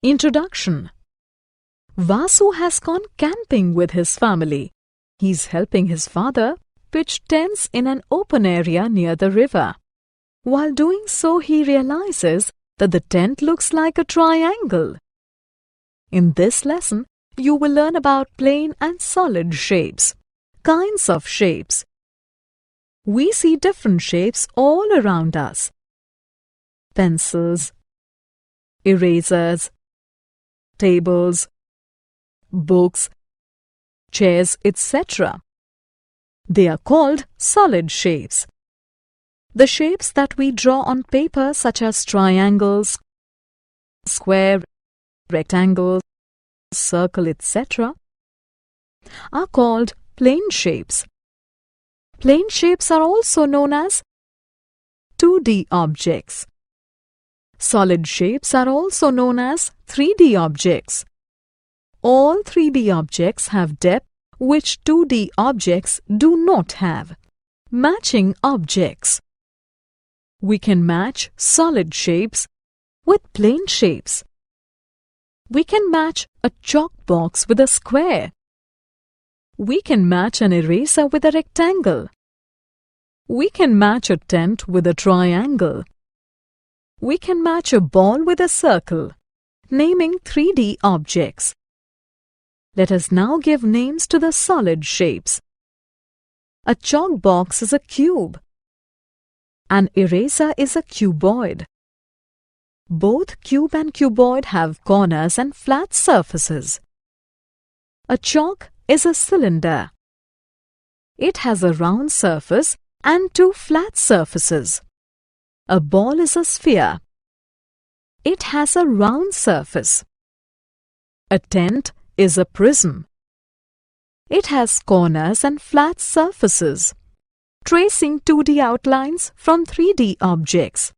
Introduction. Vasu has gone camping with his family. He's helping his father pitch tents in an open area near the river. While doing so, he realizes that the tent looks like a triangle. In this lesson, you will learn about plain and solid shapes, kinds of shapes. We see different shapes all around us. Pencils, erasers, tables, books, chairs, etc. They are called solid shapes. The shapes that we draw on paper, such as triangles, square, rectangle, circle, etc., are called plane shapes. Plane shapes are also known as 2D objects. Solid shapes are also known as 3D objects. All 3D objects have depth which 2D objects do not have. Matching objects. We can match solid shapes with plane shapes. We can match a chalk box with a square. We can match an eraser with a rectangle. We can match a tent with a triangle. We can match a ball with a circle, naming 3D objects. Let us now give names to the solid shapes. A chalk box is a cube. An eraser is a cuboid. Both cube and cuboid have corners and flat surfaces. A chalk is a cylinder. It has a round surface and two flat surfaces. A ball is a sphere. It has a round surface. A tent is a prism. It has corners and flat surfaces. Tracing 2D outlines from 3D objects.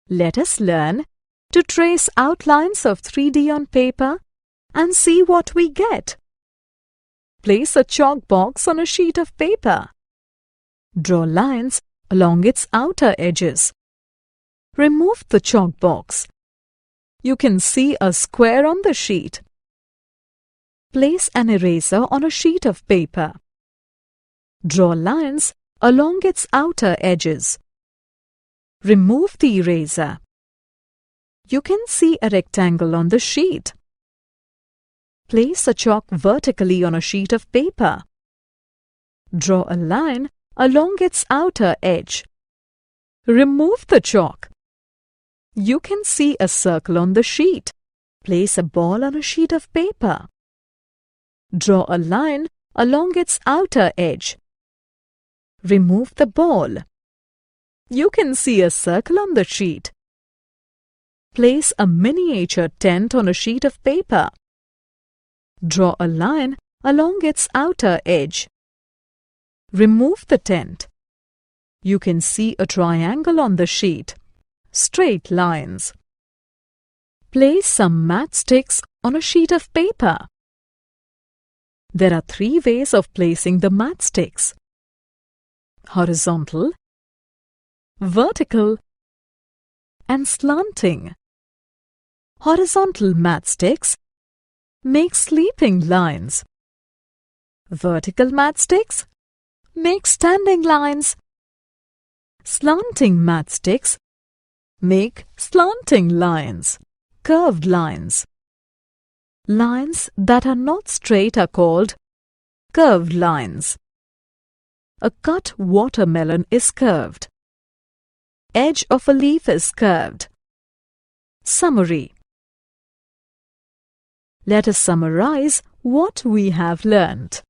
Let us learn to trace outlines of 3D on paper and see what we get. Place a chalk box on a sheet of paper. Draw lines along its outer edges. Remove the chalk box. You can see a square on the sheet. Place an eraser on a sheet of paper. Draw lines along its outer edges. Remove the eraser. You can see a rectangle on the sheet. Place a chalk vertically on a sheet of paper. Draw a line along its outer edge. Remove the chalk. You can see a circle on the sheet. Place a ball on a sheet of paper. Draw a line along its outer edge. Remove the ball. You can see a circle on the sheet. Place a miniature tent on a sheet of paper. Draw a line along its outer edge. Remove the tent. You can see a triangle on the sheet. Straight lines. Place some matchsticks on a sheet of paper. There are 3 ways of placing the matchsticks: horizontal, vertical, and slanting. Horizontal matchsticks make sleeping lines. Vertical matchsticks make standing lines. Slanting matchsticks make slanting lines, curved lines. Lines that are not straight are called curved lines. A cut watermelon is curved. Edge of a leaf is curved. Summary. Let us summarize what we have learnt.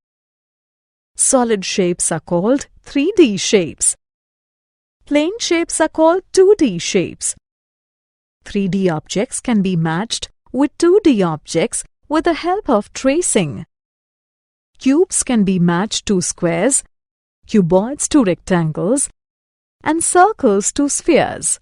Solid shapes are called 3D shapes. Plane shapes are called 2D shapes. 3D objects can be matched with 2D objects with the help of tracing. Cubes can be matched to squares, cuboids to rectangles, and circles to spheres.